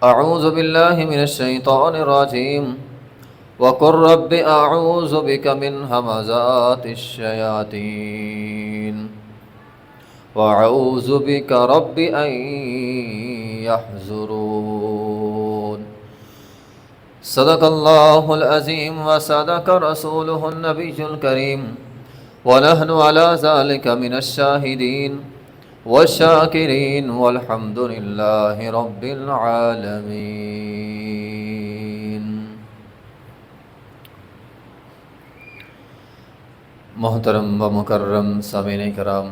أعوذ بالله من الشيطان الرجيم وقل رب أعوذ بك من همزات الشياطين وأعوذ بك رب أن يحضرون صدق الله العظيم وصدق رسوله النبي الكريم ونحن على ذلك من الشاهدين والشاکرین والحمد للہ رب العالمین۔ محترم و مکرم سامعین کرام،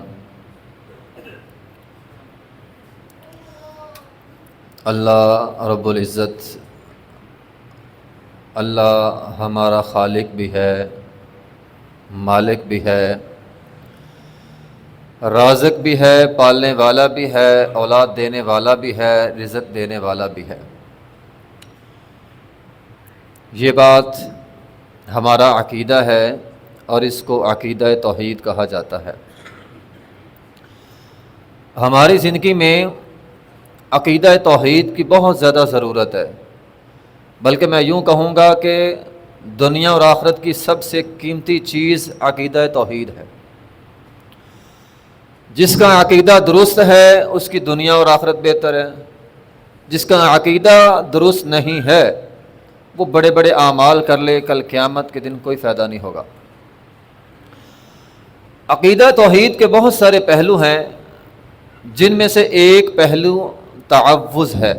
اللہ رب العزت، اللہ ہمارا خالق بھی ہے، مالک بھی ہے، رازق بھی ہے، پالنے والا بھی ہے، اولاد دینے والا بھی ہے، رزق دینے والا بھی ہے۔ یہ بات ہمارا عقیدہ ہے اور اس کو عقیدہ توحید کہا جاتا ہے۔ ہماری زندگی میں عقیدہ توحید کی بہت زیادہ ضرورت ہے، بلکہ میں یوں کہوں گا کہ دنیا اور آخرت کی سب سے قیمتی چیز عقیدہ توحید ہے۔ جس کا عقیدہ درست ہے اس کی دنیا اور آخرت بہتر ہے، جس کا عقیدہ درست نہیں ہے وہ بڑے بڑے اعمال کر لے، کل قیامت کے دن کوئی فائدہ نہیں ہوگا۔ عقیدہ توحید کے بہت سارے پہلو ہیں، جن میں سے ایک پہلو تعوذ ہے،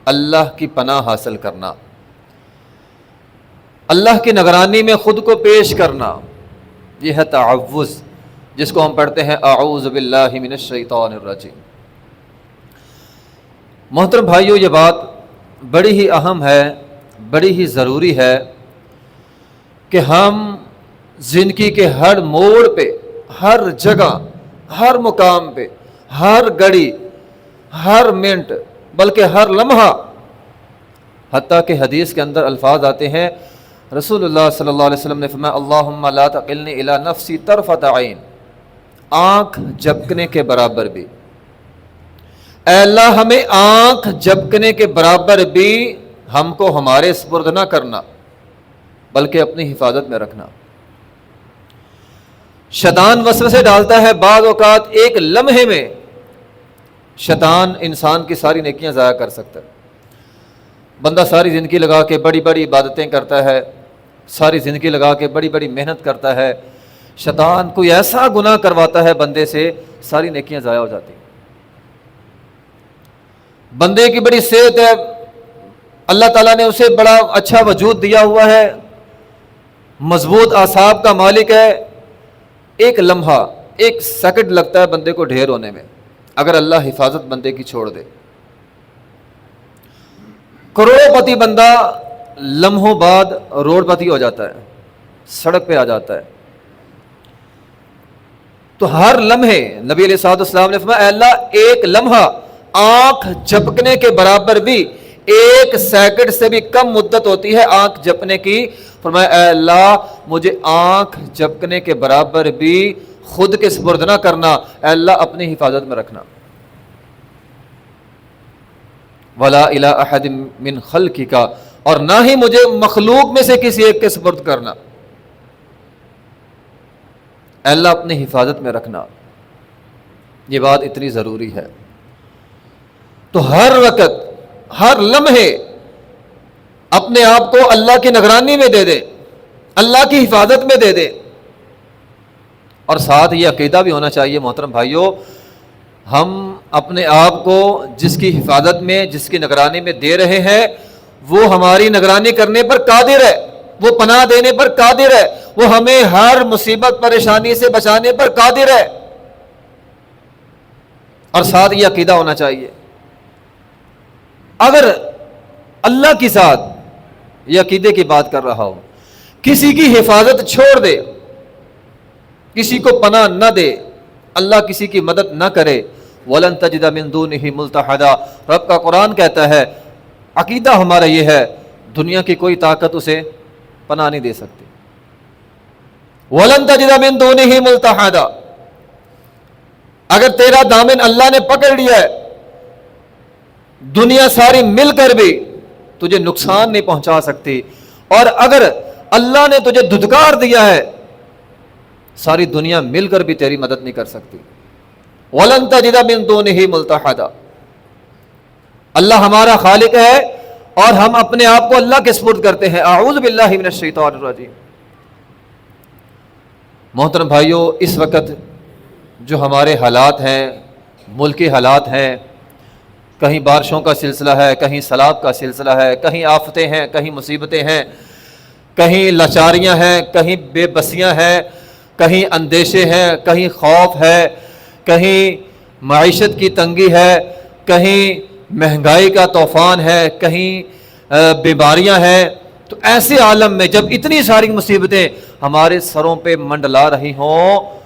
اللہ کی پناہ حاصل کرنا، اللہ کی نگرانی میں خود کو پیش کرنا، یہ ہے تعوذ، جس کو ہم پڑھتے ہیں اعوذ باللہ من الشیطان الرجیم۔ محترم بھائیو، یہ بات بڑی ہی اہم ہے، بڑی ہی ضروری ہے کہ ہم زندگی کے ہر موڑ پہ، ہر جگہ، ہر مقام پہ، ہر گھڑی، ہر منٹ، بلکہ ہر لمحہ، حتیٰ کہ حدیث کے اندر الفاظ آتے ہیں، رسول اللہ صلی اللہ علیہ وسلم نے فرمایا اللہم لا تقلنی الی نفسی طرفۃ عین، آنکھ جھپکنے کے برابر بھی، اے اللہ ہمیں آنکھ جھپکنے کے برابر بھی ہم کو ہمارے سپرد نہ کرنا، بلکہ اپنی حفاظت میں رکھنا۔ شیطان وسوسے ڈالتا ہے، بعض اوقات ایک لمحے میں شیطان انسان کی ساری نیکیاں ضائع کر سکتا ہے۔ بندہ ساری زندگی لگا کے بڑی بڑی عبادتیں کرتا ہے، ساری زندگی لگا کے بڑی بڑی محنت کرتا ہے، شیطان کوئی ایسا گناہ کرواتا ہے بندے سے، ساری نیکیاں ضائع ہو جاتی ہیں۔ بندے کی بڑی صحت ہے، اللہ تعالیٰ نے اسے بڑا اچھا وجود دیا ہوا ہے، مضبوط اعصاب کا مالک ہے، ایک لمحہ، ایک سیکنڈ لگتا ہے بندے کو ڈھیر ہونے میں، اگر اللہ حفاظت بندے کی چھوڑ دے۔ کروڑوں پتی بندہ لمحوں بعد روڈ پتی ہو جاتا ہے، سڑک پہ آ جاتا ہے۔ تو ہر لمحے نبی علیہ الصلوۃ والسلام نے فرمایا اے اللہ ایک لمحہ آنکھ جھپکنے کے برابر بھی، ایک سیکنڈ سے بھی کم مدت ہوتی ہے آنکھ جھپکنے کی، فرمایا اے اللہ مجھے آنکھ جھپکنے کے برابر بھی خود کے سپرد نہ کرنا، اے اللہ اپنی حفاظت میں رکھنا۔ ولا الی احد من خلقک، اور نہ ہی مجھے مخلوق میں سے کسی ایک کے سپرد کرنا، اے اللہ اپنی حفاظت میں رکھنا۔ یہ بات اتنی ضروری ہے۔ تو ہر وقت، ہر لمحے اپنے آپ کو اللہ کی نگرانی میں دے دے، اللہ کی حفاظت میں دے دے۔ اور ساتھ یہ عقیدہ بھی ہونا چاہیے محترم بھائیوں، ہم اپنے آپ کو جس کی حفاظت میں، جس کی نگرانی میں دے رہے ہیں، وہ ہماری نگرانی کرنے پر قادر ہے، وہ پناہ دینے پر قادر ہے، وہ ہمیں ہر مصیبت پریشانی سے بچانے پر قادر ہے۔ اور ساتھ یہ عقیدہ ہونا چاہیے، اگر اللہ کی ذات، یہ عقیدے کی بات کر رہا ہوں، کسی کی حفاظت چھوڑ دے، کسی کو پناہ نہ دے، اللہ کسی کی مدد نہ کرے، وَلَن تَجِدَ مِن دُونِهِ مُلْتَحَدًا، رب کا قرآن کہتا ہے، عقیدہ ہمارا یہ ہے، دنیا کی کوئی طاقت اسے پناہ نہیں دے سکتی۔ وَلَن تَجِدَ مِن دُونِهِ مُلْتَحَدًا، اگر تیرا دامن اللہ نے پکڑ لیا ہے، دنیا ساری مل کر بھی تجھے نقصان نہیں پہنچا سکتی، اور اگر اللہ نے تجھے دھتکار دیا ہے ساری دنیا مل کر بھی تیری مدد نہیں کر سکتی۔ وَلَن تَجِدَ مِن دُونِهِ مُلْتَحَدًا، اللہ ہمارا خالق ہے اور ہم اپنے آپ کو اللہ کے سپرد کرتے ہیں۔ اعوذ باللہ من الشیطان الرجیم۔ محترم بھائیوں، اس وقت جو ہمارے حالات ہیں، ملکی حالات ہیں، کہیں بارشوں کا سلسلہ ہے، کہیں سیلاب کا سلسلہ ہے، کہیں آفتیں ہیں، کہیں مصیبتیں ہیں، کہیں لاچاریاں ہیں، کہیں بے بسیاں ہیں، کہیں اندیشے ہیں، کہیں خوف ہے، کہیں معیشت کی تنگی ہے، کہیں مہنگائی کا طوفان ہے، کہیں بیماریاں ہیں۔ تو ایسے عالم میں جب اتنی ساری مصیبتیں ہمارے سروں پہ منڈلا رہی ہوں،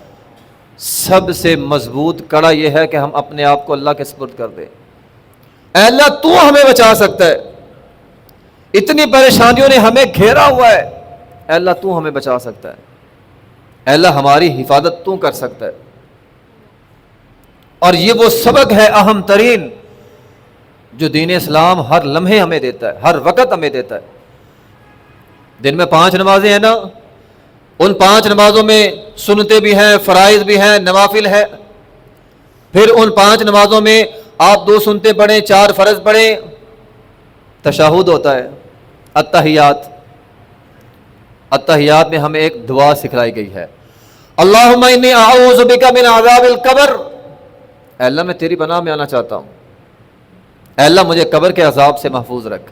سب سے مضبوط کڑا یہ ہے کہ ہم اپنے آپ کو اللہ کے سپرد کر دیں۔ اے اللہ تو ہمیں بچا سکتا ہے، اتنی پریشانیوں نے ہمیں گھیرا ہوا ہے، اے اللہ تو ہمیں بچا سکتا ہے، اے اللہ ہماری حفاظت تو کر سکتا ہے۔ اور یہ وہ سبق ہے اہم ترین جو دین اسلام ہر لمحے ہمیں دیتا ہے، ہر وقت ہمیں دیتا ہے۔ دن میں 5 نمازیں ہیں نا، ان 5 نمازوں میں سنتیں بھی ہیں، فرائض بھی ہیں، نوافل ہے۔ پھر ان 5 نمازوں میں آپ 2 سنتیں پڑھیں، 4 فرض پڑھیں، تشہد ہوتا ہے، التحیات۔ التحیات میں ہمیں ایک دعا سکھلائی گئی ہے، اللہم انی اعوذ بک من عذاب القبر، اے اللہ میں تیری پناہ میں آنا چاہتا ہوں، اے اللہ مجھے قبر کے عذاب سے محفوظ رکھ،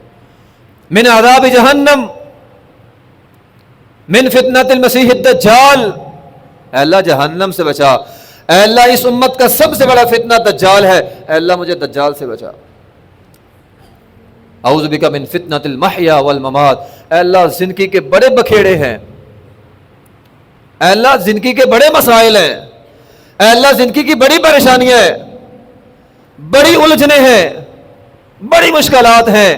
من عذاب جہنم، من فتنۃ المسیح الدجال، اے اللہ جہنم سے بچا، اے اللہ اس امت کا سب سے بڑا فتنہ دجال ہے، اے اللہ مجھے دجال سے بچا، اعوذ بک من فتنۃ المحیا والممات، اے اللہ زندگی کے بڑے بکھیڑے ہیں، اے اللہ زندگی کے بڑے مسائل ہیں، اے اللہ زندگی کی بڑی پریشانیاں ہیں، بڑی الجھنیں ہیں، بڑی مشکلات ہیں،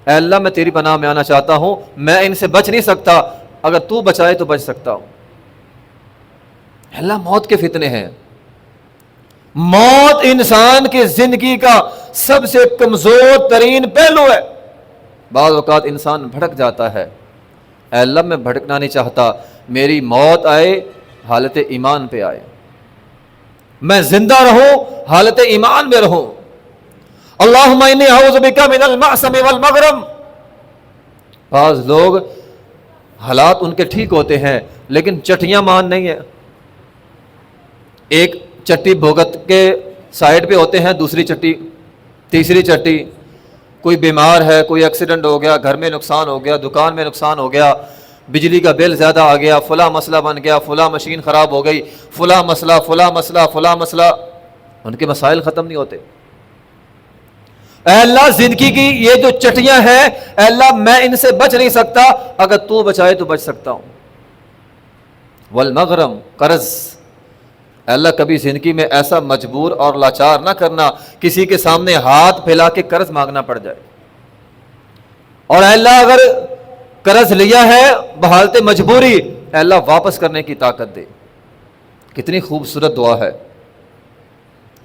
اے اللہ میں تیری پناہ میں آنا چاہتا ہوں، میں ان سے بچ نہیں سکتا، اگر تو بچائے تو بچ سکتا ہوں۔ اے اللہ موت کے فتنے ہیں، موت انسان کی زندگی کا سب سے کمزور ترین پہلو ہے، بعض اوقات انسان بھٹک جاتا ہے، اے اللہ میں بھٹکنا نہیں چاہتا، میری موت آئے حالت ایمان پہ آئے، میں زندہ رہوں حالت ایمان میں رہوں۔ اللہم انی اعوذ بک من المعصم والمغرم۔ بعض لوگ حالات ان کے ٹھیک ہوتے ہیں لیکن چٹیاں مان نہیں ہیں، ایک چٹی بھگت کے سائڈ پہ ہوتے ہیں، دوسری چٹی، تیسری چٹی، کوئی بیمار ہے، کوئی ایکسیڈنٹ ہو گیا، گھر میں نقصان ہو گیا، دکان میں نقصان ہو گیا، بجلی کا بل زیادہ آ گیا، فلاں مسئلہ بن گیا، فلاں مشین خراب ہو گئی، فلاں مسئلہ فلاں مسئلہ فلاں مسئلہ، ان کے مسائل ختم نہیں ہوتے۔ اے اللہ زندگی کی یہ جو چٹیاں ہیں، اے اللہ میں ان سے بچ نہیں سکتا، اگر تو بچائے تو بچ سکتا ہوں۔ والمغرم، قرض، اے اللہ کبھی زندگی میں ایسا مجبور اور لاچار نہ کرنا کسی کے سامنے ہاتھ پھیلا کے قرض مانگنا پڑ جائے، اور اے اللہ اگر قرض لیا ہے بحالت مجبوری، اے اللہ واپس کرنے کی طاقت دے۔ کتنی خوبصورت دعا ہے،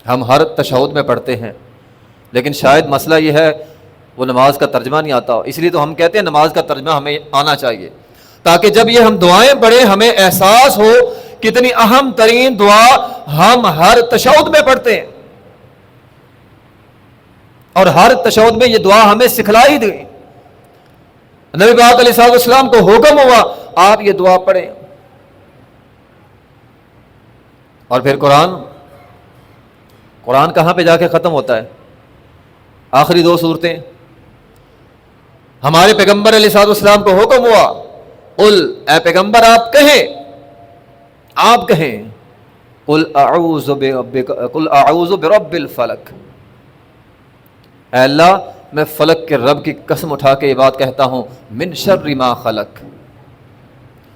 ہم ہر تشہد میں پڑھتے ہیں، لیکن شاید مسئلہ یہ ہے وہ نماز کا ترجمہ نہیں آتا، اس لیے تو ہم کہتے ہیں نماز کا ترجمہ ہمیں آنا چاہیے، تاکہ جب یہ ہم دعائیں پڑھیں ہمیں احساس ہو کتنی اہم ترین دعا ہم ہر تشہد میں پڑھتے ہیں، اور ہر تشہد میں یہ دعا ہمیں سکھلائی دی۔ نبی پاک علیہ السلام کو حکم ہوا آپ یہ دعا پڑھیں، اور پھر قرآن کہاں پہ جا کے ختم ہوتا ہے؟ آخری 2 سورتیں، ہمارے پیغمبر علیہ السلام کو حکم ہوا قل، اے پیغمبر آپ کہیں قل اعوذ برب الفلق، اے اللہ میں فلک کے رب کی قسم اٹھا کے یہ بات کہتا ہوں، من شر ما خلق،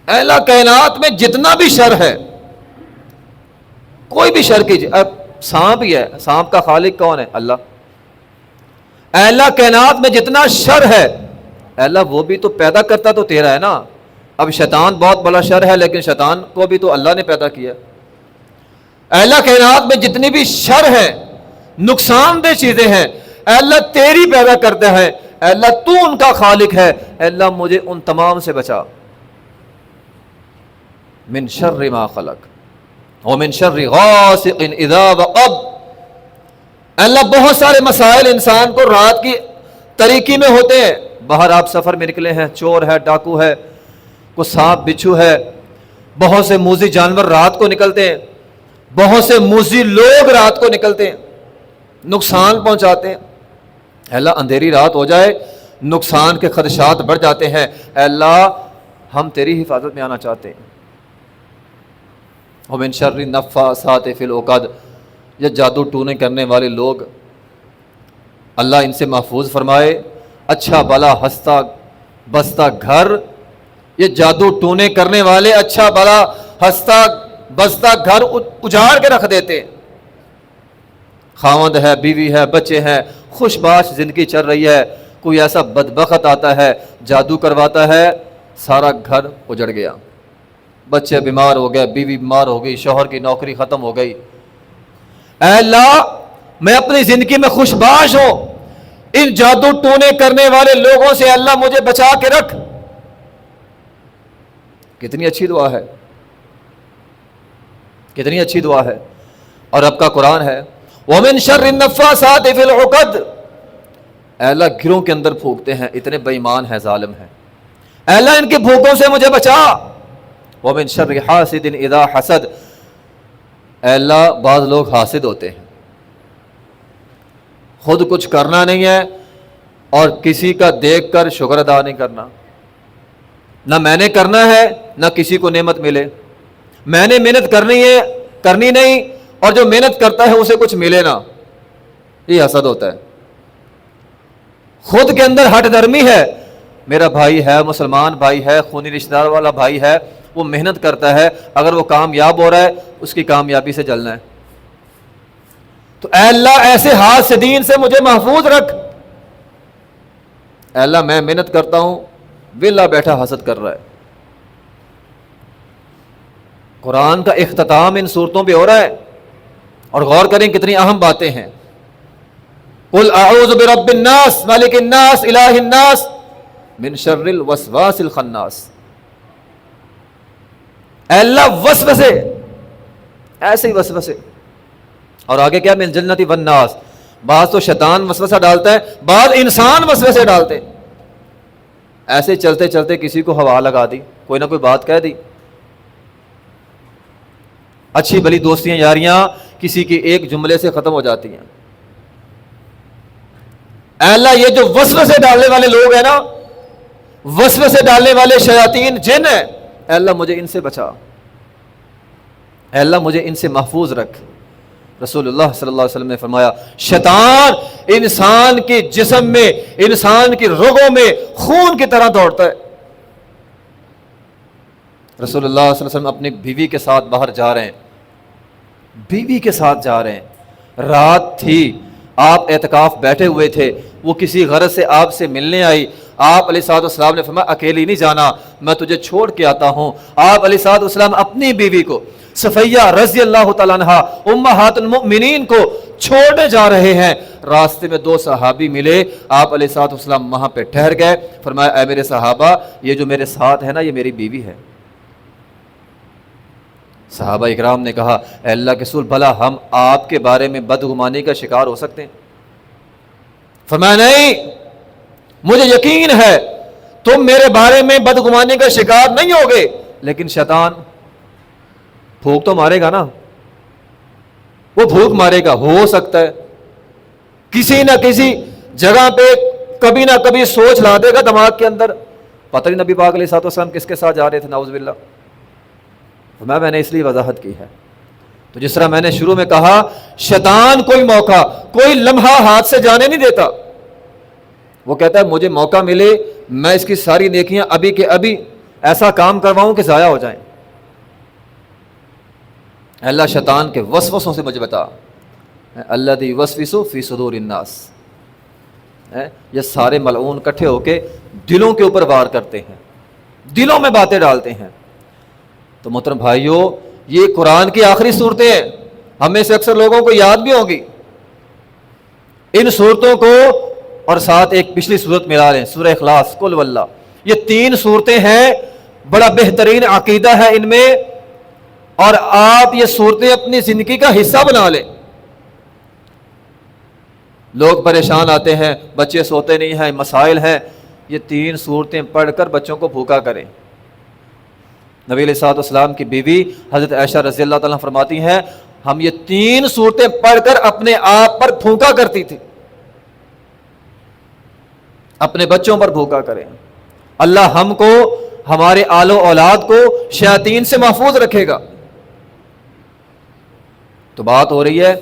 اے اللہ کائنات میں جتنا بھی شر ہے، کوئی بھی شر کیجیے، اب سانپ ہی ہے، سانپ کا خالق کون ہے؟ اللہ۔ اے اللہ کائنات میں جتنا شر ہے، اے اللہ وہ بھی تو پیدا کرتا تو تیرا ہے نا، اب شیطان بہت بڑا شر ہے لیکن شیطان کو بھی تو اللہ نے پیدا کیا۔ اے اللہ کائنات میں جتنی بھی شر ہے، نقصان دہ چیزیں ہیں، اے اللہ تیری پیدا کرتے ہیں، اے اللہ تو ان کا خالق ہے، اے اللہ مجھے ان تمام سے بچا۔ من شر ما خلق ومن شر غاسق اذا وقب۔ اللہ بہت سارے مسائل انسان کو رات کی تاریکی میں ہوتے ہیں، باہر آپ سفر میں نکلے ہیں، چور ہے، ڈاکو ہے، کوئی سانپ بچھو ہے، بہت سے موذی جانور رات کو نکلتے ہیں، بہت سے موذی لوگ رات کو نکلتے ہیں، نقصان پہنچاتے ہیں۔ اے اللہ اندھیری رات ہو جائے، نقصان کے خدشات بڑھ جاتے ہیں، اے اللہ ہم تیری حفاظت میں آنا چاہتے ہیں۔ ومن شر النفاثات فی العقد، یہ جادو ٹونے کرنے والے لوگ، اللہ ان سے محفوظ فرمائے۔ اچھا بلا ہنستا بستا گھر، یہ جادو ٹونے کرنے والے اچھا بلا ہنستا بستا گھر اجاڑ کے رکھ دیتے۔ خاوند ہے، بیوی ہے، بچے ہیں، خوش باش زندگی چل رہی ہے، کوئی ایسا بدبخت آتا ہے جادو کرواتا ہے، سارا گھر اجڑ گیا، بچے بیمار ہو گئے، بیوی بیمار ہو گئی، شوہر کی نوکری ختم ہو گئی۔ اے اللہ میں اپنی زندگی میں خوش باش ہوں، ان جادو ٹونے کرنے والے لوگوں سے اللہ مجھے بچا کے رکھ۔ کتنی اچھی دعا ہے، کتنی اچھی دعا ہے۔ اور اب کا قرآن ہے وَمِن شَرِّ النَّفَّاثَاتِ فِي الْعُقَدِ، اے اللہ گھروں کے اندر پھونکتے ہیں، اتنے بے ایمان ہیں، ظالم ہیں، اے اللہ ان کے پھونکوں سے مجھے بچا۔ وَمِن شَرِّ حَاسِدٍ إِذَا حَسَدَ، اے اللہ بعض لوگ حاسد ہوتے ہیں، خود کچھ کرنا نہیں ہے اور کسی کا دیکھ کر شکر ادا نہیں کرنا، نہ میں نے کرنا ہے نہ کسی کو نعمت ملے، میں نے محنت کرنی نہیں اور جو محنت کرتا ہے اسے کچھ ملے نہ، یہ حسد ہوتا ہے۔ خود کے اندر ہٹ درمی ہے، میرا بھائی ہے، مسلمان بھائی ہے، خونی رشتہ دار والا بھائی ہے، وہ محنت کرتا ہے، اگر وہ کامیاب ہو رہا ہے اس کی کامیابی سے جلنا ہے۔ تو اے اللہ ایسے حاسدین سے مجھے محفوظ رکھ۔ اے اللہ میں محنت کرتا ہوں، ویلا بیٹھا حسد کر رہا ہے۔ قرآن کا اختتام ان صورتوں پہ ہو رہا ہے، اور غور کریں کتنی اہم باتیں ہیں۔ قل اعوذ برب الناس مالک الناس الہ الناس من شر الوسواس الخناس۔ اے اللہ وسوسے، ایسے ہی وسوسے، اور آگے کیا من جنت والناس، بعض تو شیطان وسوسہ ڈالتا ہے، بعض انسان وسوسے ڈالتے، ایسے چلتے چلتے کسی کو ہوا لگا دی، کوئی نہ کوئی بات کہہ دی، اچھی بھلی دوستیاں یاریاں کسی کی ایک جملے سے ختم ہو جاتی ہیں۔ اے اللہ یہ جو وسوسے ڈالنے والے لوگ ہیں نا، وسوسے ڈالنے والے شیاطین جن ہیں، اے اللہ مجھے ان سے بچا، اے اللہ مجھے ان سے محفوظ رکھ۔ رسول اللہ صلی اللہ علیہ وسلم نے فرمایا شیطان انسان کے جسم میں، انسان کی رگوں میں خون کی طرح دوڑتا ہے۔ رسول اللہ صلی اللہ علیہ وسلم اپنی بیوی کے ساتھ باہر جا رہے ہیں، بیوی کے ساتھ جا رہے ہیں، رات تھی، آپ اعتکاف بیٹھے ہوئے تھے، وہ کسی غرض سے آپ سے ملنے آئی، آپ علیہ الصلوۃ والسلام نے فرمایا اکیلی نہیں جانا، میں تجھے چھوڑ کے آتا ہوں۔ آپ علیہ الصلوۃ والسلام اپنی بیوی کو صفیہ رضی اللہ تعالیٰ عنہا امہات المؤمنین کو چھوڑنے جا رہے ہیں، راستے میں دو صحابی ملے، آپ علیہ الصلوۃ والسلام وہاں پہ ٹھہر گئے، فرمایا اے میرے صحابہ یہ جو میرے ساتھ ہے نا یہ میری بیوی ہے۔ صحابہ اکرام نے کہا اے اللہ کے رسول بھلا ہم آپ کے بارے میں بدگمانی کا شکار ہو سکتے ہیں؟ فرمایا نہیں، مجھے یقین ہے تم میرے بارے میں بدگمانی کا شکار نہیں ہوگے، لیکن شیطان پھونک تو مارے گا نا، وہ پھونک مارے گا، ہو سکتا ہے کسی نہ کسی جگہ پہ کبھی نہ کبھی سوچ لا دے گا دماغ کے اندر، پتہ نہیں نبی پاک علیہ الصلوۃ والسلام کس کے ساتھ جا رہے تھے، نعوذ باللہ۔ میں نے اس لیے وضاحت کی ہے۔ تو جس طرح میں نے شروع میں کہا شیطان کوئی موقع، کوئی لمحہ ہاتھ سے جانے نہیں دیتا، وہ کہتا ہے مجھے موقع ملے میں اس کی ساری نیکیاں ابھی کے ابھی ایسا کام کرواؤں کہ ضائع ہو جائیں۔ اللہ شیطان کے وسوسوں سے مجھے بتا، الذی یوسوس فی صدور الناس، یہ سارے ملعون اکٹھے ہو کے دلوں کے اوپر وار کرتے ہیں، دلوں میں باتیں ڈالتے ہیں۔ تو محترم بھائیوں یہ قرآن کی آخری صورتیں ہیں، ہمیں سے اکثر لوگوں کو یاد بھی ہوگی۔ ان صورتوں کو اور ساتھ ایک پچھلی صورت ملا لیں، سورہ اخلاص، قل واللہ، یہ 3 صورتیں ہیں، بڑا بہترین عقیدہ ہے ان میں، اور آپ یہ صورتیں اپنی زندگی کا حصہ بنا لیں۔ لوگ پریشان آتے ہیں، بچے سوتے نہیں ہیں، مسائل ہیں، یہ 3 صورتیں پڑھ کر بچوں کو بھوکا کریں۔ نبی علیہ الصلوۃ والسلام کی بیوی حضرت عائشہ رضی اللہ تعالیٰ فرماتی ہیں ہم یہ 3 صورتیں پڑھ کر اپنے آپ پر پھونکا کرتی تھی، اپنے بچوں پر بھوکا کریں۔ اللہ ہم کو، ہمارے آل و اولاد کو شیاطین سے محفوظ رکھے گا۔ تو بات ہو رہی ہے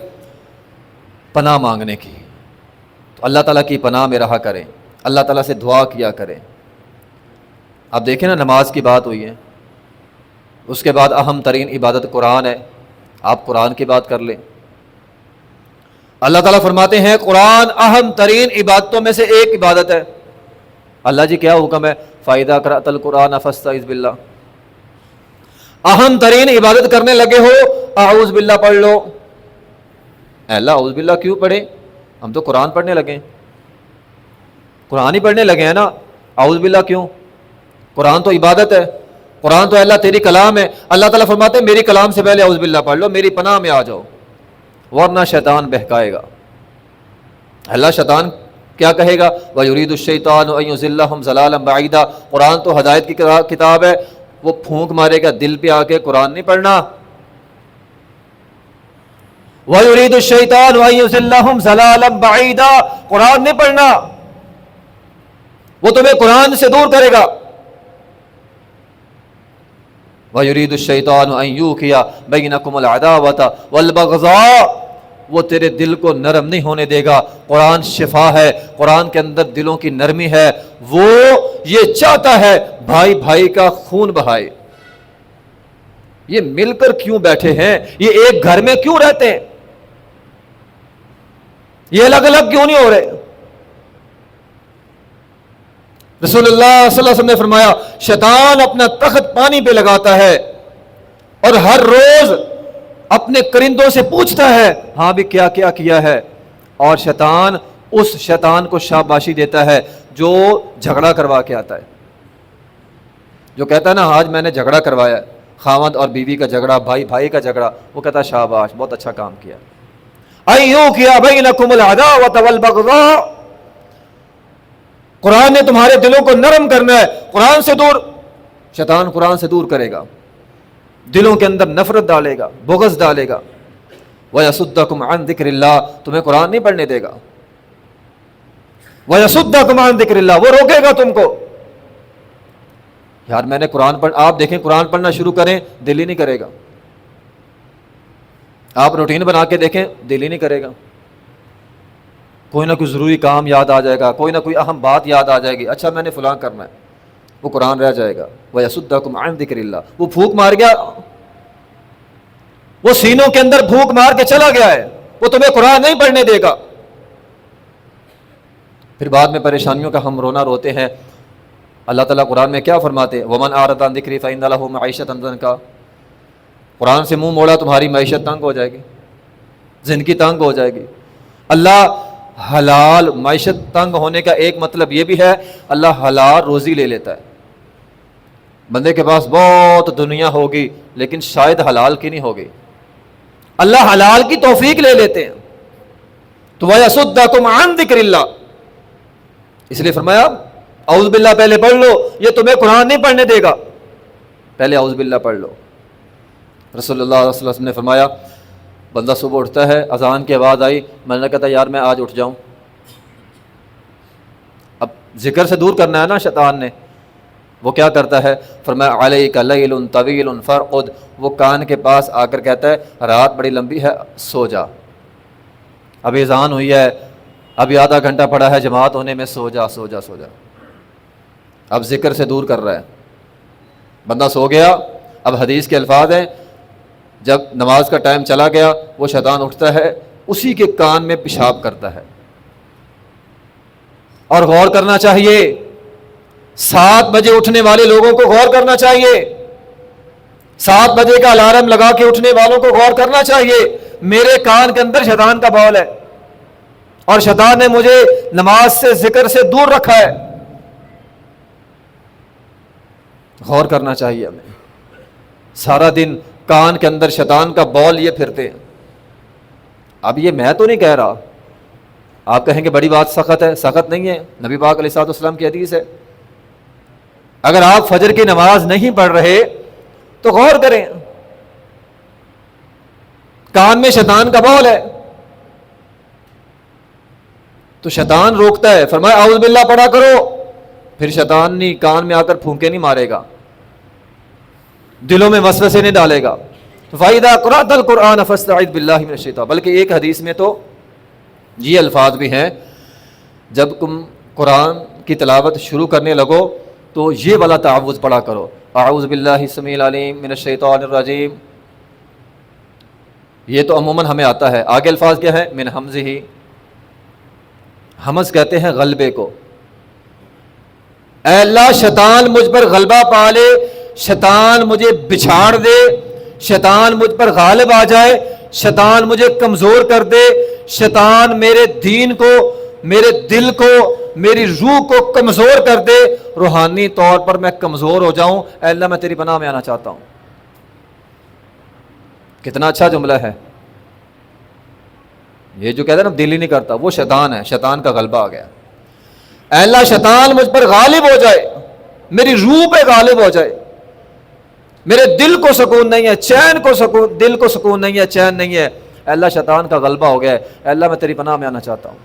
پناہ مانگنے کی، تو اللہ تعالیٰ کی پناہ میں رہا کریں، اللہ تعالیٰ سے دعا کیا کریں۔ اب دیکھیں نا، نماز کی بات ہوئی ہے، اس کے بعد اہم ترین عبادت قرآن ہے، آپ قرآن کی بات کر لیں۔ اللہ تعالیٰ فرماتے ہیں قرآن اہم ترین عبادتوں میں سے ایک عبادت ہے۔ اللہ جی کیا حکم ہے؟ فَإِذَا قَرَأْتَ الْقُرْآنَ فَاسْتَعِذْ بِاللَّهِ، اہم ترین عبادت کرنے لگے ہو، اعوذ باللہ پڑھ لو۔ اے اللہ اعوذ باللہ کیوں پڑھیں؟ ہم تو قرآن پڑھنے لگے ہیں، قرآن ہی پڑھنے لگے ہیں نا، اعوذ باللہ کیوں؟ قرآن تو عبادت ہے، قرآن تو اللہ تیری کلام ہے۔ اللہ تعالیٰ فرماتے ہیں میری کلام سے پہلے اعوذ باللہ پڑھ لو، میری پناہ میں آ جاؤ، ورنہ شیطان بہکائے گا۔ اللہ شیطان کیا کہے گا؟ وَيُرِيدُ الشَّيْطَانُ أَن يُضِلَّهُمْ ضَلَالًا بَعِيدًا، قرآن تو ہدایت کی کتاب ہے، وہ پھونک مارے گا دل پہ آ کے، قرآن نہیں پڑھنا۔ وَيُرِيدُ الشَّيْطَانُ أَن يُضِلَّهُمْ ضَلَالًا بَعِيدًا، قرآن نہیں پڑھنا، وہ تمہیں قرآن سے دور کرے گا۔ وَيُرِيدُ الشَّيْطَانُ أَن يُوقِعَ بَيْنَكُمُ الْعَدَاوَةَ وَالْبَغْضَاءَ، وہ تیرے دل کو نرم نہیں ہونے دے گا۔ قرآن شفا ہے، قرآن کے اندر دلوں کی نرمی ہے، وہ یہ چاہتا ہے بھائی بھائی کا خون بہائے۔ یہ مل کر کیوں بیٹھے ہیں؟ یہ ایک گھر میں کیوں رہتے ہیں؟ یہ الگ الگ کیوں نہیں ہو رہے؟ رسول اللہ صلی اللہ علیہ وسلم نے فرمایا شیطان اپنا تخت پانی پہ لگاتا ہے اور ہر روز اپنے کرندوں سے پوچھتا ہے ہاں بھی کیا کیا کیا ہے، اور شیطان اس شیطان کو شاباشی دیتا ہے جو جھگڑا کروا کے آتا ہے، جو کہتا ہے نا آج میں نے جھگڑا کروایا، خاوند اور بیوی کا جھگڑا، بھائی بھائی کا جھگڑا، وہ کہتا ہے شاباش بہت اچھا کام کیا۔ ایو کیا بینکم العداوۃ والبغضاء، قرآن نے تمہارے دلوں کو نرم کرنا ہے، قرآن سے دور، شیطان قرآن سے دور کرے گا، دلوں کے اندر نفرت ڈالے گا، بغض ڈالے گا۔ وَيَصُدَّكُمْ عَنْ ذِكْرِ اللَّهِ، تمہیں قرآن نہیں پڑھنے دے گا۔ وَيَصُدَّكُمْ عَنْ ذِكْرِ اللَّهِ، وہ روکے گا تم کو۔ یار میں نے قرآن پڑھ، آپ دیکھیں قرآن پڑھنا شروع کریں دل ہی نہیں کرے گا، آپ روٹین بنا کے دیکھیں دل ہی نہیں کرے گا، کوئی نہ کوئی ضروری کام یاد آ جائے گا، کوئی نہ کوئی اہم بات یاد آ جائے گی، اچھا میں نے فلاں کرنا ہے، وہ قرآن رہ جائے گا۔ وَيَصُدَّكُمْ عَنْ ذِكْرِ اللَّهِ، وہ پھونک مار گیا، وہ سینوں کے اندر پھونک مار کے چلا گیا ہے، وہ تمہیں قرآن نہیں پڑھنے دے گا۔ پھر بعد میں پریشانیوں کا ہم رونا روتے ہیں۔ اللہ تعالیٰ قرآن میں کیا فرماتے ہیں؟ وَمَنْ أَعْرَضَ عَنْ ذِكْرِي فَإِنَّ لَهُ مَعِيشَةً ضَنْكًا، قرآن سے منہ موڑا تمہاری معیشت تنگ ہو جائے گی، زندگی تنگ ہو جائے گی۔ اللہ حلال معیشت تنگ ہونے کا ایک مطلب یہ بھی ہے اللہ حلال روزی لے لیتا ہے۔ بندے کے پاس بہت دنیا ہوگی لیکن شاید حلال کی نہیں ہوگی، اللہ حلال کی توفیق لے لیتے ہیں۔ تو وَيَصُدَّكُمْ عَنْ ذِكْرِ اللَّهِ، اس لیے فرمایا اعوذ باللہ پہلے پڑھ لو، یہ تمہیں قرآن نہیں پڑھنے دے گا، پہلے اعوذ باللہ پڑھ لو۔ رسول اللہ صلی اللہ علیہ وسلم نے فرمایا بندہ صبح اٹھتا ہے، اذان کی آواز آئی، میں نے کہتا یار میں آج اٹھ جاؤں، اب ذکر سے دور کرنا ہے نا شیطان نے، وہ کیا کرتا ہے؟ فرمایا علیک لیل طویل فرقد، وہ کان کے پاس آ کر کہتا ہے رات بڑی لمبی ہے سو جا، اب اذان ہوئی ہے، ابھی آدھا گھنٹہ پڑا ہے جماعت ہونے میں، سو جا سو جا سو جا، اب ذکر سے دور کر رہا ہے، بندہ سو گیا۔ اب حدیث کے الفاظ ہیں جب نماز کا ٹائم چلا گیا وہ شیطان اٹھتا ہے، اسی کے کان میں پیشاب کرتا ہے۔ اور غور کرنا چاہیے، 7 بجے اٹھنے والے لوگوں کو غور کرنا چاہیے، 7 بجے کا الارم لگا کے اٹھنے والوں کو غور کرنا چاہیے، میرے کان کے اندر شیطان کا بول ہے، اور شیطان نے مجھے نماز سے، ذکر سے دور رکھا ہے۔ غور کرنا چاہیے ہمیں۔ سارا دن کان کے اندر شیطان کا بول لیے پھرتے ہیں۔ اب یہ میں تو نہیں کہہ رہا، آپ کہیں گے بڑی بات سخت ہے، سخت نہیں ہے، نبی پاک علیہ الصلوۃ والسلام کی حدیث ہے۔ اگر آپ فجر کی نماز نہیں پڑھ رہے تو غور کریں، کان میں شیطان کا بول ہے تو شیطان روکتا ہے، فرمایا اعوذ باللہ پڑھا کرو، پھر شیطان نہیں کان میں آ کر پھونکے نہیں مارے گا، دلوں میں وسوسے نہیں ڈالے گا۔ فَإِذَا قَرَأْتَ الْقُرْآنَ فَاسْتَعِذْ بِاللَّهِ مِنَ الشَّيْطَانِ، بلکہ ایک حدیث میں تو یہ الفاظ بھی ہیں، جب تم قرآن کی تلاوت شروع کرنے لگو تو یہ والا تعوذ پڑھا کرو، اعوذ باللہ السمیع العلیم من الشیطان الرجیم۔ یہ تو عموماً ہمیں آتا ہے۔ آگے الفاظ کیا ہے؟ من حمزہ، حمز کہتے ہیں غلبے کو۔ اے اللہ شیطان مجھ پر غلبہ پا لے، شیطان مجھے بچھاڑ دے، شیطان مجھ پر غالب آ جائے، شیطان مجھے کمزور کر دے، شیطان میرے دین کو، میرے دل کو، میری روح کو کمزور کر دے، روحانی طور پر میں کمزور ہو جاؤں۔ اے اللہ میں تیری پناہ میں آنا چاہتا ہوں۔ کتنا اچھا جملہ ہے یہ جو کہتا ہے نا دل ہی نہیں کرتا، وہ شیطان ہے، شیطان کا غلبہ آ گیا۔ اے اللہ شیطان مجھ پر غالب ہو جائے، میری روح پہ غالب ہو جائے، میرے دل کو سکون نہیں ہے، چین کو سکون، دل کو سکون نہیں ہے، چین نہیں ہے، اے اللہ شیطان کا غلبہ ہو گیا ہے، اے اللہ میں تیری پناہ میں آنا چاہتا ہوں۔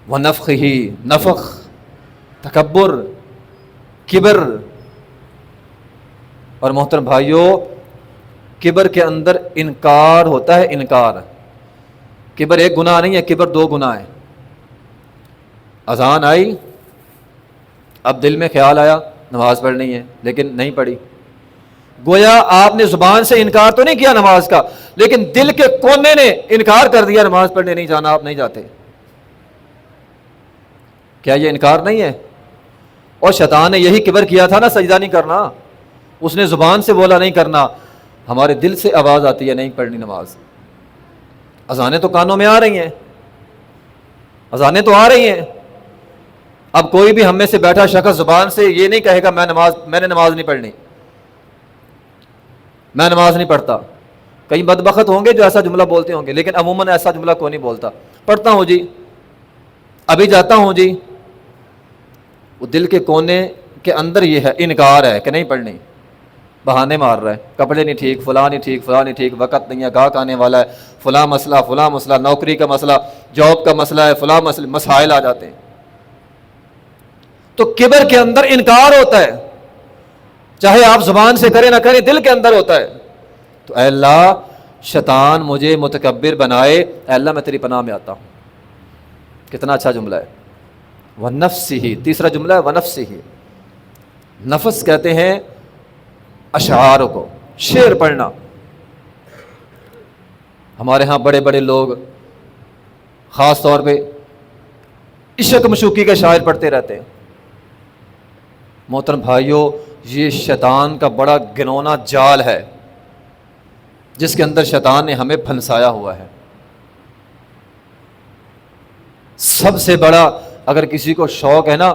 وَنَفْخِهِ، نفخ، تکبر، کبر۔ اور محترم بھائیوں، کبر کے اندر انکار ہوتا ہے، انکار۔ کبر ایک گناہ نہیں ہے، کبر دو گناہ ہیں۔ اذان آئی، اب دل میں خیال آیا نماز پڑھنی ہے لیکن نہیں پڑھی، گویا آپ نے زبان سے انکار تو نہیں کیا نماز کا، لیکن دل کے کونے نے انکار کر دیا نماز پڑھنے نہیں جانا، آپ نہیں جاتے۔ کیا یہ انکار نہیں ہے؟ اور شیطان نے یہی کبر کیا تھا نا، سجدہ نہیں کرنا، اس نے زبان سے بولا نہیں کرنا، ہمارے دل سے آواز آتی ہے نہیں پڑھنی نماز۔ اذانیں تو کانوں میں آ رہی ہیں، اذانیں تو آ رہی ہیں۔ اب کوئی بھی ہم میں سے بیٹھا شخص زبان سے یہ نہیں کہے گا میں نے نماز نہیں پڑھنی، میں نماز نہیں پڑھتا۔ کئی بدبخت ہوں گے جو ایسا جملہ بولتے ہوں گے، لیکن عموماً ایسا جملہ کوئی نہیں بولتا، پڑھتا ہوں جی، ابھی جاتا ہوں جی۔ وہ دل کے کونے کے اندر یہ ہے، انکار ہے کہ نہیں پڑھنی، بہانے مار رہا ہے، کپڑے نہیں ٹھیک، فلاں نہیں ٹھیک، فلاں نہیں ٹھیک، وقت نہیں ہے، گاہک آنے والا ہے، فلاں مسئلہ، نوکری کا مسئلہ، جاب کا مسئلہ ہے، فلاں مسائل آ جاتے ہیں۔ تو کبر کے اندر انکار ہوتا ہے، چاہے آپ زبان سے کریں نہ کریں، دل کے اندر ہوتا ہے۔ تو اے اللہ شیطان مجھے متکبر بنائے، اے اللہ میں تیری پناہ میں آتا ہوں۔ کتنا اچھا جملہ ہے۔ وَنَفْسِهِ، تیسرا جملہ ہے وَنَفْسِهِ۔ نفس کہتے ہیں اشعار کو، شعر پڑھنا۔ ہمارے ہاں بڑے بڑے لوگ خاص طور پہ عشق مشوقی کے شاعر پڑھتے رہتے ہیں۔ محترم بھائیوں، یہ شیطان کا بڑا گنونا جال ہے جس کے اندر شیطان نے ہمیں پھنسایا ہوا ہے۔ سب سے بڑا اگر کسی کو شوق ہے نا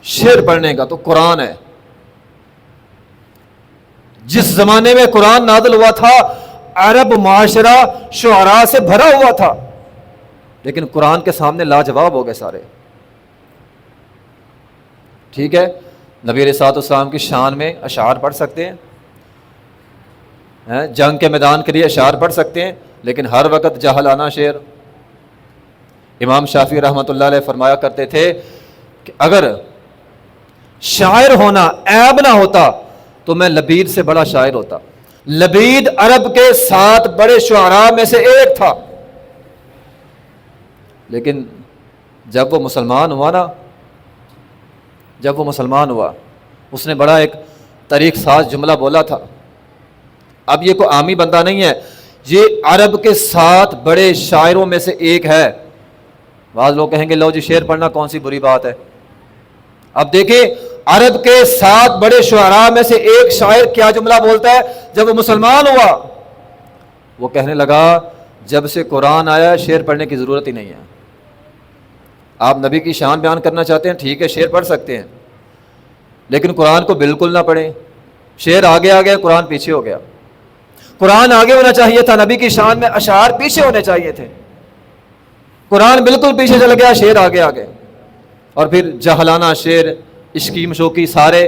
شعر پڑھنے کا تو قرآن ہے۔ جس زمانے میں قرآن نازل ہوا تھا عرب معاشرہ شعراء سے بھرا ہوا تھا، لیکن قرآن کے سامنے لاجواب ہو گئے سارے۔ ٹھیک ہے، نبی علیہ الصلوۃ والسلام کی شان میں اشعار پڑھ سکتے ہیں، جنگ کے میدان کے لیے اشعار پڑھ سکتے ہیں، لیکن ہر وقت جاہلانہ شعر۔ امام شافعی رحمۃ اللہ علیہ فرمایا کرتے تھے کہ اگر شاعر ہونا عیب نہ ہوتا تو میں لبید سے بڑا شاعر ہوتا۔ لبید عرب کے 7 بڑے شعراء میں سے ایک تھا، لیکن جب وہ مسلمان ہوا اس نے بڑا ایک طریق ساز جملہ بولا تھا۔ اب یہ کوئی عامی بندہ نہیں ہے، یہ عرب کے 7 بڑے شاعروں میں سے ایک ہے۔ بعض لوگ کہیں گے لو جی شعر پڑھنا کون سی بری بات ہے۔ اب دیکھیں عرب کے 7 بڑے شعراء میں سے ایک شاعر کیا جملہ بولتا ہے جب وہ مسلمان ہوا۔ وہ کہنے لگا جب سے قرآن آیا ہے شعر پڑھنے کی ضرورت ہی نہیں ہے. آپ نبی کی شان بیان کرنا چاہتے ہیں ٹھیک ہے شعر پڑھ سکتے ہیں, لیکن قرآن کو بالکل نہ پڑھیں. شعر آگے آ گیا, قرآن پیچھے ہو گیا. قرآن آگے ہونا چاہیے تھا, نبی کی شان میں اشعار پیچھے ہونے چاہیے تھے. قرآن بالکل پیچھے چل گیا, شعر آگے آ گئے, اور پھر جہلانہ شعر, عشقی مشوقی سارے.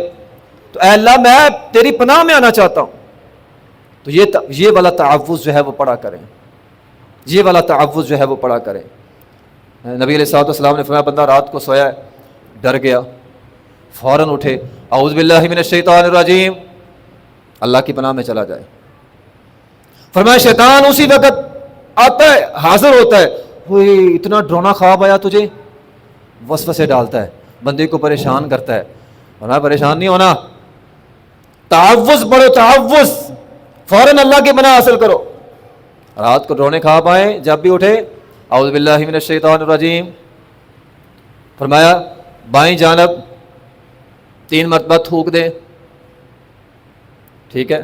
تو اے اللہ میں تیری پناہ میں آنا چاہتا ہوں. تو یہ والا تعوذ جو ہے وہ پڑھا کریں, یہ والا تعوذ جو ہے وہ پڑھا کریں. نبی علیہ الصلوۃ والسلام نے فرمایا بندہ رات کو سویا ہے, ڈر گیا, فوراً اٹھے اعوذ باللہ من الشیطان الرجیم, اللہ کی پناہ میں چلا جائے. فرمایا شیطان اسی وقت آتا ہے, حاضر ہوتا ہے, ہوئے اتنا ڈرونا خواب آیا تجھے, وسوسے ڈالتا ہے, بندے کو پریشان کرتا ہے. فرمایا پریشان نہیں ہونا, تعوذ پڑھو, تعوذ, فوراً اللہ کی پناہ حاصل کرو. رات کو ڈرونے خواب آئے, جب بھی اٹھے اعوذ باللہ من الشیطان الرجیم. فرمایا بائیں جانب 3 مرتبہ تھوک دیں, ٹھیک ہے,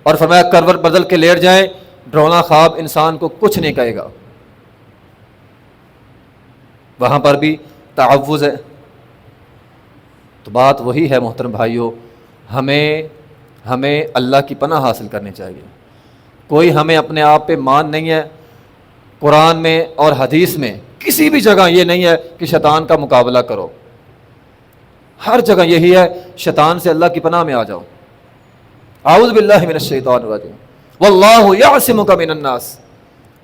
اور فرمایا کروٹ بدل کے لیٹ جائیں, ڈرونا خواب انسان کو کچھ نہیں کہے گا. وہاں پر بھی تعوذ ہے. تو بات وہی ہے محترم بھائیوں, ہمیں اللہ کی پناہ حاصل کرنی چاہیے. کوئی ہمیں اپنے آپ پہ مان نہیں ہے. قرآن میں اور حدیث میں کسی بھی جگہ یہ نہیں ہے کہ شیطان کا مقابلہ کرو. ہر جگہ یہی ہے شیطان سے اللہ کی پناہ میں آ جاؤ. اعوذ باللہ من الشیطان الرجیم واللہ یعصمک من الناس.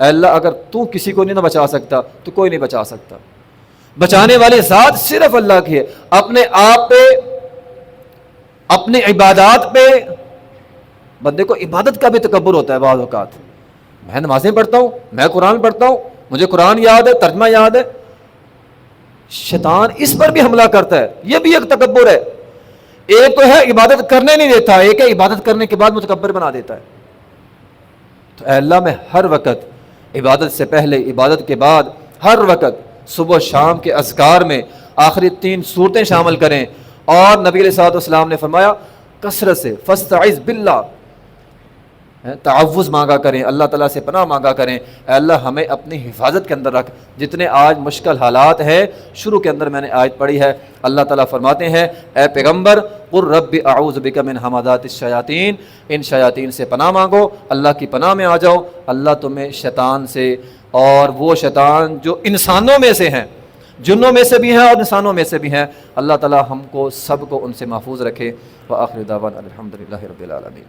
اے اللہ اگر تو کسی کو نہیں نہ بچا سکتا تو کوئی نہیں بچا سکتا. بچانے والی ذات صرف اللہ کی ہے. اپنے آپ پہ, اپنے عبادات پہ, بندے کو عبادت کا بھی تکبر ہوتا ہے بعض اوقات. میں نمازیں پڑھتا ہوں, میں قرآن پڑھتا ہوں, مجھے قرآن یاد ہے, ترجمہ یاد ہے. شیطان اس پر بھی حملہ کرتا ہے, یہ بھی ایک تکبر ہے. ایک تو ہے عبادت کرنے نہیں دیتا, ایک ہے عبادت کرنے کے بعد متکبر بنا دیتا ہے. تو اے اللہ میں ہر وقت عبادت سے پہلے, عبادت کے بعد, ہر وقت صبح شام کے اذکار میں آخری 3 صورتیں شامل کریں. اور نبی علیہ الصلوۃ والسلام نے فرمایا کثرت سے فاستعذ باللہ, تعوذ مانگا کریں, اللہ تعالیٰ سے پناہ مانگا کریں. اے اللہ ہمیں اپنی حفاظت کے اندر رکھ. جتنے آج مشکل حالات ہیں, شروع کے اندر میں نے آیت پڑھی ہے, اللہ تعالیٰ فرماتے ہیں اے پیغمبر قل رب اعوذ بک من ہمزات الشیاطین, ان شیاطین سے پناہ مانگو, اللہ کی پناہ میں آ جاؤ. اللہ تمہیں شیطان سے, اور وہ شیطان جو انسانوں میں سے ہیں, جنوں میں سے بھی ہیں اور انسانوں میں سے بھی ہیں, اللہ تعالیٰ ہم کو سب کو ان سے محفوظ رکھے. وآخر دعوانا الحمدللہ رب العالمین.